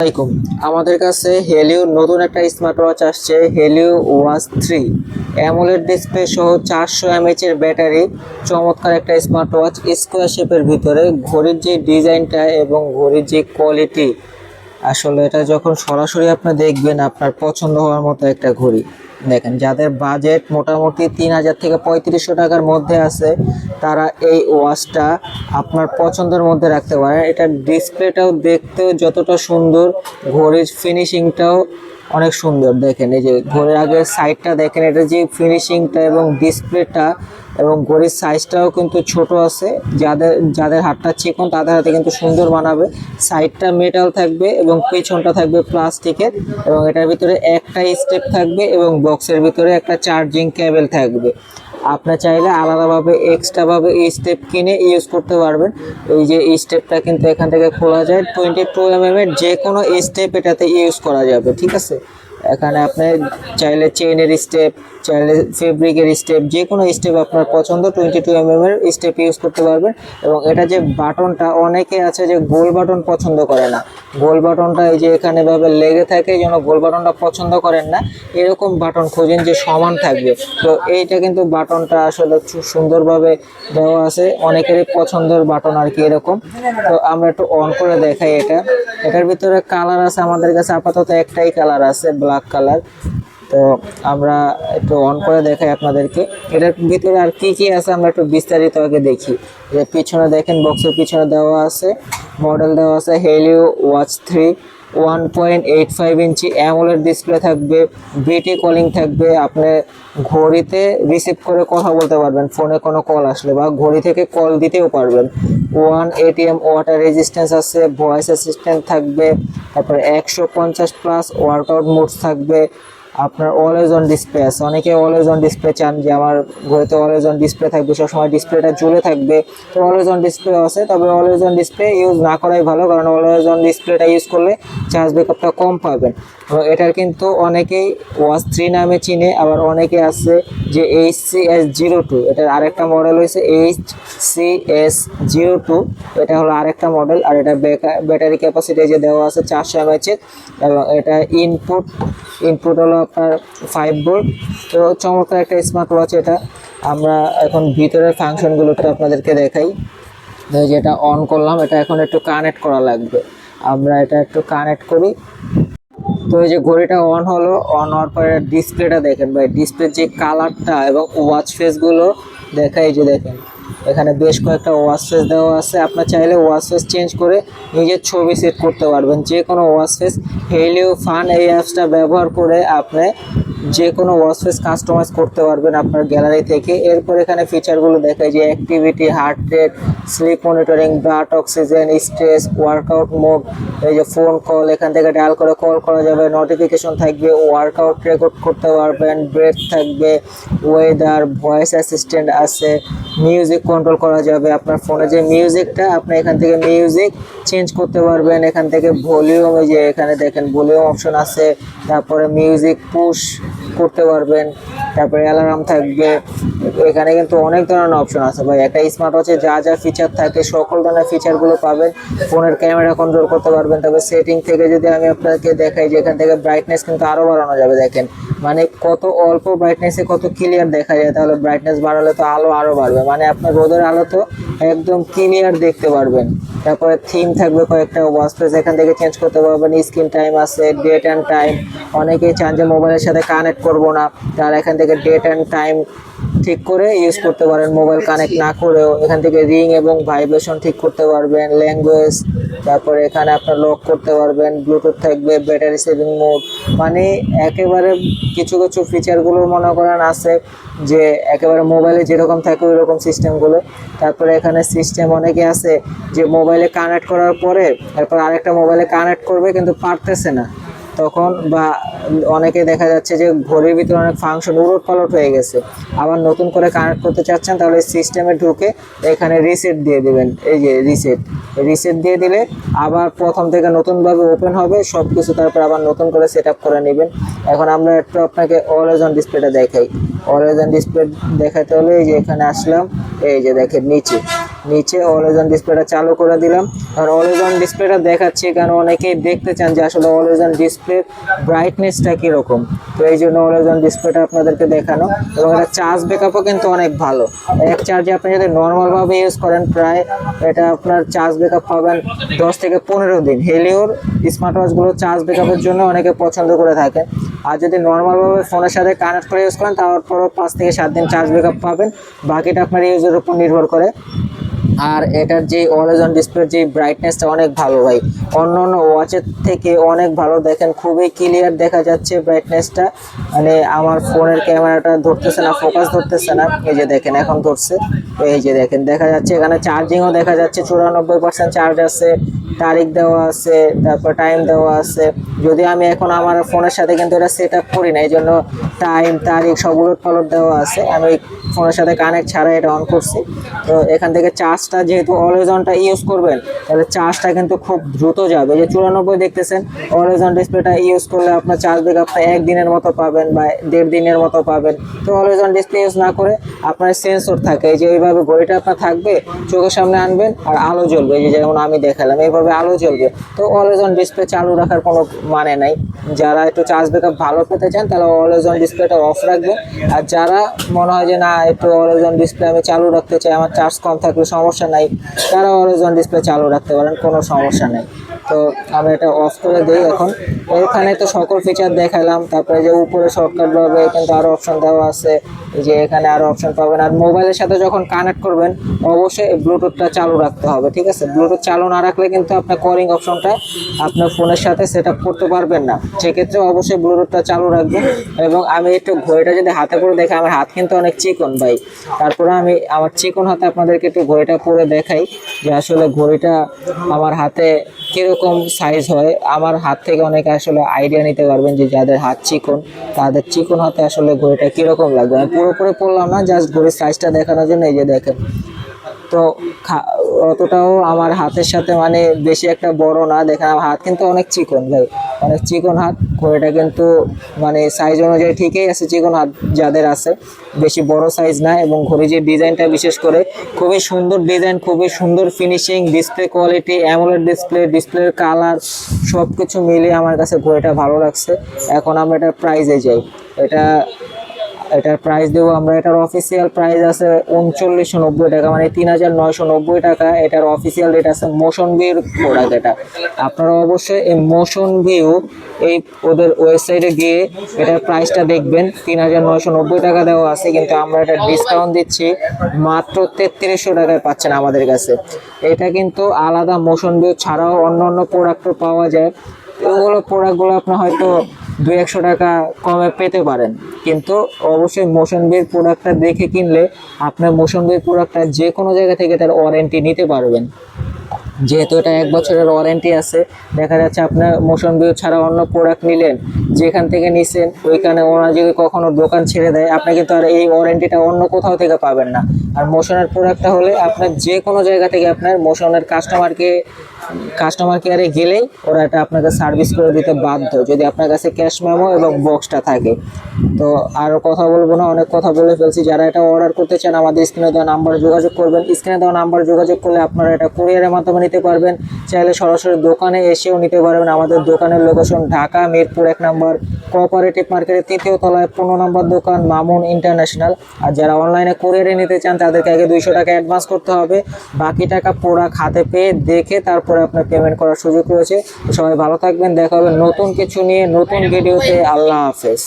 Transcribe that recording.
আসসালামাইকুম। আমাদের কাছে হেলিও নতুন একটা স্মার্ট ওয়াচ আসছে, হেলিও ওয়াচ 3 অ্যামোলেড ডিসপ্লে সহ 400 mAh এর ব্যাটারি। চমৎকার একটা স্মার্ট ওয়াচ, স্কোয়ার শেপের ভিতরে। ঘড়ির যে ডিজাইনটা এবং ঘড়ির যে কোয়ালিটি, আসলে এটা যখন সরাসরি আপনি দেখবেন আপনার পছন্দ হওয়ার মতো একটা ঘড়ি। দেখেন, যাদের বাজেট মোটামুটি 3000 থেকে 3500 টাকার মধ্যে আছে, তারা এই ওয়াচটা আপনার পছন্দের মধ্যে রাখতে পারেন। এটার ডিসপ্লেটাও দেখতেও যতটা সুন্দর, ঘড়ির ফিনিশিংটাও অনেক সুন্দর। দেখেন, এই যে ঘড়ির আগের সাইডটা দেখেন, এটা যে ফিনিশিংটা এবং ডিসপ্লেটা এবং ঘড়ির সাইজটাও কিন্তু ছোট আছে। যাদের যাদের হাতটা চিকন তাদের হাতে কিন্তু সুন্দর মানাবে। সাইডটা মেটাল থাকবে এবং পেছনটা থাকবে প্লাস্টিকের, এবং এটার ভিতরে একটা স্টেপ থাকবে এবং বক্সের ভিতরে একটা চার্জিং কেবল থাকবে। আপনি চাইলে আলাদাভাবে এক্সট্রাভাবে এই স্টেপ কিনে ইউজ করতে পারবেন। এই যে এই স্টেপটা কিন্তু এখান থেকে খোলা যায়। 22 mm এর যে কোনো স্টেপ এটাতে ইউজ করা যাবে, ঠিক আছে। এখানে আপনি চাইলে চেইনের স্টেপ, চাইলে ফেব্রিকের স্টেপ, যে কোনো স্টেপ আপনার পছন্দ 22 mm এর স্টেপ ইউজ করতে পারবেন। এবং এটা যে বাটনটা, অনেকে আছে যে গোল বাটন পছন্দ করে না, গোল বাটনটা এই যে এখানে ভাবে লেগে থাকে, এই জন্য গোল বাটনটা পছন্দ করেন না। এরকম বাটন খোঁজেন যে সমান থাকবে, তো এইটা কিন্তু বাটনটা আসলে খুব সুন্দরভাবে দেওয়া আছে, অনেকেরই পছন্দের বাটন আর কি এরকম। তো আমরা একটু অন করে দেখাই। এটার ভিতরে কালার আছে, আমাদের কাছে আপাতত একটাই কালার আছে, ব্ল্যাক কালার। তো আমরা একটু অন করে দেখাই আপনাদেরকে এটার ভিতরে আর কি কি আছে। আমরা একটু বিস্তারিত আগে দেখি। যে পিছনে দেখেন, বক্সের পিছনে দেওয়া আছে, মডেল দেওয়া আছে হেলিও ওয়াচ 3, 1.85 ইঞ্চি অ্যামোলেড ডিসপ্লে থাকবে, বিটি কলিং থাকবে। আপনি ঘড়িতে রিসিভ করে কথা বলতে পারবেন, ফোনে কোনো কল আসলে, বা ঘড়ি থেকে কল দিতেও পারবেন। 1 ATM ওয়াটার রেজিস্ট্যান্স আছে, ভয়েস অ্যাসিস্ট্যান্ট থাকবে, তারপরে 150+ ওয়ার্কআউট মোডস থাকবে। আপনার অলওয়েজ অন ডিসপ্লে আছে, অনেকে অলওয়েজ অন ডিসপ্লে চান যে আমার ঘড়িতে অলওয়েজ অন ডিসপ্লে থাকবে, সবসময় ডিসপ্লেটা জ্বলে থাকবে। তো অলওয়েজ অন ডিসপ্লে আছে, তবে অলওয়েজ অন ডিসপ্লে ইউজ না করাই ভালো, কারণ অলওয়েজ অন ডিসপ্লেটা ইউজ করলে চার্জ ব্যাকআপটা কম পাবেন। এবং এটার কিন্তু অনেকেই ওয়াচ 3 নামে চিনে, আবার অনেকে আছে যে HCS02, এটার আরেকটা মডেল হয়েছে HCS02, এটা হলো আরেকটা মডেল। আর এটা ব্যাটারি ক্যাপাসিটি যে দেওয়া আছে 400 mAh, এবং এটা ইনপুট হলো আপনার 5 ভোল্ট। তো চমৎকার একটা স্মার্ট ওয়াচ এটা। আমরা এখন ভিতরের ফাংশনগুলো একটু আপনাদেরকে দেখাই। যেটা অন করলাম, এটা এখন একটু কানেক্ট করা লাগবে, আমরা এটা একটু কানেক্ট করি। তো এই যে ঘড়িটা অন হলো, অন হওয়ার পরে ডিসপ্লেটা দেখেন ভাই, ডিসপ্লের যে কালারটা এবং ওয়াচ ফেসগুলো দেখা। এই যে দেখেন, এখানে বেশ কয়েকটা ওয়াচ ফেস দেওয়া আছে। আপনার চাইলে ওয়াচ ফেস চেঞ্জ করে নিজের ছবি সেট করতে পারবেন, যে কোনো ওয়াচ ফেস। হেলিও ফান এই অ্যাপসটা ব্যবহার করে আপনি যে কোনো ওয়াচ ফেস কাস্টমাইজ করতে পারবেন আপনার গ্যালারি থেকে। এরপর এখানে ফিচারগুলো দেখায় যে activity, heart rate, slip monitoring, blood oxygen, stress, workout mode, এই যে ফোন কল, এখান থেকে ডায়াল করে কল করা যাবে, নোটিফিকেশন থাকবে, ওয়ার্কআউট রেকর্ড করতে পারবেন, ব্রেথ থাকবে, ওয়েদার, ভয়েস অ্যাসিস্ট্যান্ট আছে, মিউজিক কন্ট্রোল করা যাবে। আপনার ফোনে যে মিউজিকটা, আপনি এখান থেকে মিউজিক চেঞ্জ করতে পারবেন। এখান থেকে ভলিউম, এই যে এখানে দেখেন ভলিউম অপশন আছে, তারপরে মিউজিক পুশ করতে পারবেন, তারপরে অ্যালার্ম থাকবে। এখানে কিন্তু অনেক ধরনের অপশন আছে ভাই। একটা স্মার্ট ওয়াচে যা যা ফিচার থাকে সকল ধরনের ফিচারগুলো পাবেন। ফোনের ক্যামেরা কন্ট্রোল করতে পারবেন। তবে সেটিং থেকে যদি আমি আপনাকে দেখাই, যে এখান থেকে ব্রাইটনেস কিন্তু আরও বাড়ানো যাবে। দেখেন, মানে কত অল্প ব্রাইটনেসে কত ক্লিয়ার দেখা যায়। তাহলে ব্রাইটনেস বাড়ালে তো আলো আরও বাড়বে, মানে আপনার রোদের আলো তো একদম ক্লিয়ার দেখতে পারবেন। তারপরে থিম থাকবে কয়েকটা, ওয়াচ ফেস এখান থেকে চেঞ্জ করতে পারবেন। স্ক্রিন টাইম আছে, ডেট অ্যান্ড টাইম। অনেকেই চান যে মোবাইলের সাথে কানেক্ট করব না, তারা এখান থেকে ডেট অ্যান্ড টাইম ঠিক করে ইউজ করতে পারেন। মোবাইল কানেক্ট না করেও এখান থেকে রিং এবং ভাইব্রেশন ঠিক করতে পারবেন, ল্যাঙ্গুয়েজ, তারপরে এখানে আপনার লক করতে পারবেন, ব্লুটুথ থাকবে, ব্যাটারি সেভিং মোড। মানে একেবারে কিছু কিছু ফিচারগুলো মনে করেন আছে যে একেবারে মোবাইলে যেরকম থাকে ওই রকম সিস্টেমগুলো। তারপরে এখানে সিস্টেম অনেকে আছে যে মোবাইলে কানেক্ট করার পরে তারপর আরেকটা মোবাইলে কানেক্ট করবে কিন্তু পারতেছে না, তখন বা অনেকে দেখা যাচ্ছে যে ঘড়ির ভিতরে অনেক ফাংশন উলটপালট হয়ে গেছে, আবার নতুন করে কানেক্ট করতে চাচ্ছেন, তাহলে সিস্টেমে ঢুকে এখানে রিসেট দিয়ে দিবেন। এই যে রিসেট দিয়ে দিলে আবার প্রথম থেকে নতুনভাবে ওপেন হবে সব কিছু, তারপর আবার নতুন করে সেট আপ করে নেবেন। এখন আমরা একটু আপনাকে অলওয়েজ অন ডিসপ্লেটা দেখাই। অলওয়েজ অন ডিসপ্লে দেখাতে হলে এই যে এখানে আসলাম, এই যে দেখেন নিচে নিচে অলওয়েজ অন ডিসপ্লেটা চালু করে দিলাম। আর অলওয়েজ অন ডিসপ্লেটা দেখাচ্ছি কারণ অনেকেই দেখতে চান যে আসলে অলওয়েজ অন ডিসপ্লের ব্রাইটনেসটা কীরকম, তো এই জন্য অলওয়েজ অন ডিসপ্লেটা আপনাদেরকে দেখানো। এবং এটা চার্জ ব্যাকআপও কিন্তু অনেক ভালো, এক চার্জে আপনি যদি নর্মালভাবে ইউজ করেন প্রায় এটা আপনার চার্জ ব্যাকআপ পাবেন 10 থেকে 15 দিন। হেলিওর স্মার্ট ওয়াচগুলো চার্জ ব্যাকআপের জন্য অনেকে পছন্দ করে থাকেন। আর যদি নর্মালভাবে ফোনের সাথে কানেক্ট করে ইউজ করেন তারপরও 5 থেকে 7 দিন চার্জ ব্যাকআপ পাবেন, বাকিটা আপনার ইউজের উপর নির্ভর করে। আর এটার যে অলওয়েজ অন ডিসপ্লের যে ব্রাইটনেসটা অনেক ভালো ভাই, অন্য অন্য ওয়াচের থেকে অনেক ভালো। দেখেন খুবই ক্লিয়ার দেখা যাচ্ছে ব্রাইটনেসটা, মানে আমার ফোনের ক্যামেরাটা ধরতেছে না, ফোকাস ধরতেছে না। এই যে দেখেন এখন ধরছে, এই যে দেখেন দেখা যাচ্ছে এখানে চার্জিংও দেখা যাচ্ছে 94% চার্জ আছে, তারিখ দেওয়া আছে, তারপর টাইম দেওয়া আছে। যদি আমি এখন আমার ফোনের সাথে কিন্তু এটা সেট আপ করি না, এই জন্য টাইম তারিখ সব উলট পালট দেওয়া আছে। আমি ফোনের সাথে কানেক্ট ছাড়া এটা অন করছি। তো এখান থেকে চার্জটা যেহেতু অলওয়েজ অনটা ইউজ করবেন তাহলে চার্জটা কিন্তু খুব দ্রুত যাবে। যে 94 দেখতেছেন, অলওয়েজ অন ডিসপ্লেটা ইউজ করলে আপনার চার্জ ব্যাকআপটা 1 দিনের মতো পাবেন বা 1.5 দিনের মতো পাবেন। তো অলওয়েজ অন ডিসপ্লে ইউজ না করে আপনার সেন্সর থাকে, যে এইভাবে ঘড়িটা আপনার থাকবে, চোখের সামনে আনবেন আর আলো জ্বলবে, এই যে যেমন আমি দেখালাম এইভাবে আলো জ্বলবে। তো অলওয়েজ অন ডিসপ্লে চালু রাখার কোনো মানে নাই। যারা একটু চার্জ ব্যাকআপ ভালো পেতে চান তাহলে অলওয়েজ অন ডিসপ্লেটা অফ রাখবেন। আর যারা মনে হয় যে না একটু অলওয়েজ অন ডিসপ্লে আমি চালু রাখতে চাই, আমার চার্জ কম থাকলে সমস্যা নাই, তারা অলওয়েজ অন ডিসপ্লে চালু রাখতে পারেন, কোনো সমস্যা নেই। তো আমরা এটা অফ করে দিই এখন। এখানে তো সকল ফিচার দেখালাম, তারপরে যে উপরে শর্টকাট ভাবে কিন্তু আরো অপশন দেওয়া আছে, এই যে এখানে আরো অপশন পাবেন। আর মোবাইলের সাথে যখন কানেক্ট করবেন অবশ্যই ব্লুটুথটা চালু রাখতে হবে, ঠিক আছে? ব্লুটুথ চালু না রাখলে কিন্তু আপনার কলিং অপশনটা আপনার ফোনের সাথে সেট আপ করতে পারবেন না, সেক্ষেত্রে অবশ্যই ব্লুটুথটা চালু রাখবেন। এবং আমি একটু ঘড়িটা যদি হাতে করে দেখি, আমার হাত কিন্তু অনেক চিকন ভাই, তারপরে আমি আমার চিকন হাতে আপনাদেরকে একটু ঘড়িটা পরে দেখাই যে আসলে ঘড়িটা আমার হাতে কিরকম সাইজ হয়। আমার হাত থেকে অনেকে আসলে আইডিয়া নিতে পারবেন যে যাদের হাত চিকন, তাদের চিকন হাতে আসলে ঘড়িটা কিরকম লাগবে। আমি পুরোপুরি পরলাম না, জাস্ট ঘড়ির সাইজটা দেখানোর জন্য। এই যে দেখেন, তো অতটাও আমার হাতের সাথে মানে বেশি একটা বড় না, দেখেন আমার হাত কিন্তু অনেক চিকন ভাই, অনেক চিকন হাত। ঘড়িটা কিন্তু মানে সাইজ অনুযায়ী ঠিকই আছে, চিকন হাত যাদের আছে, বেশি বড় সাইজ না। এবং ঘড়ি যে ডিজাইনটা বিশেষ করে খুবই সুন্দর ডিজাইন, খুবই সুন্দর finishing, display quality, AMOLED display, ডিসপ্লের কালার সব কিছু মিলিয়ে আমার কাছে ঘড়িটা ভালো লাগছে। এখন আমরা এটার প্রাইসে যাই। এটার প্রাইস দেবো আমরা, এটার অফিসিয়াল প্রাইস আছে 3990 টাকা, মানে 3990 টাকা। এটার অফিসিয়াল রেট আছে মোশন ভিউর প্রোডাক্ট। এটা আপনারা অবশ্যই এই মোশন ভিউ এই ওদের ওয়েবসাইটে গিয়ে এটার প্রাইসটা দেখবেন। 3990 টাকা দেওয়া আছে, কিন্তু আমরা এটা ডিসকাউন্ট দিচ্ছি মাত্র 3300 টাকায় পাচ্ছেন আমাদের কাছে। এটা কিন্তু আলাদা মোশন ভিউ ছাড়াও অন্য অন্য প্রোডাক্টও পাওয়া যায়। ওগুলো প্রোডাক্টগুলো আপনার হয়তো 200-100 টাকা কমে পেতে পারেন, কিন্তু অবশ্যই মোশন ভিউর প্রোডাক্টটা দেখে কিনলে আপনার মোশন ভিউর প্রোডাক্টটা যে কোনো জায়গা থেকে তার ওয়ারেন্টি নিতে পারবেন। যেহেতু এটা 1 বছরের ওয়ারেন্টি আছে, দেখা যাচ্ছে আপনার মোশন ভিউ ছাড়া অন্য প্রোডাক্ট নিলেন, যেখান থেকে নিছেন ওইখানে ওরা যদি কখনো দোকান ছেড়ে দেয়, আপনি কিন্তু আর এই ওয়ারেন্টিটা অন্য কোথাও থেকে পাবেন না। আর মোশনের প্রোডাক্টটা হলে আপনার যে কোনো জায়গা থেকে আপনার মোশনের কাস্টমার কেয়ারে গেলেই ওরা এটা আপনাকে সার্ভিস করে দিতে বাধ্য, যদি আপনার কাছে ক্যাশ মেমো এবং বক্সটা থাকে। তো আরও কথা বলবো না, অনেক কথা বলে ফেলছি। যারা এটা অর্ডার করতে চান আমাদের স্ক্রিনে দেওয়া নাম্বার যোগাযোগ করবেন। স্ক্রিনে দেওয়া নাম্বার যোগাযোগ করলে আপনারা এটা কুরিয়ারের মাধ্যমে নিতে পারবেন, চাইলে সরাসরি দোকানে এসেও নিতে পারবেন। আমাদের দোকানের লোকেশন ঢাকা মিরপুর 1 নম্বর কোঅপারেটিভ মার্কেটের 3য় তলায় 15 নম্বর দোকান, মামুন ইন্টারন্যাশনাল। আর যারা অনলাইনে কুরিয়ারে নিতে চান তাদেরকে আগে 200 টাকা অ্যাডভান্স করতে হবে, বাকি টাকা প্রোডাক্ট হাতে পেয়ে দেখে তারপরে আপনার পেমেন্ট করার সুযোগ রয়েছে। সবাই ভালো থাকবেন, দেখা হবে নতুন কিছু নিয়ে নতুন ভিডিওতে। আল্লাহ হাফেজ।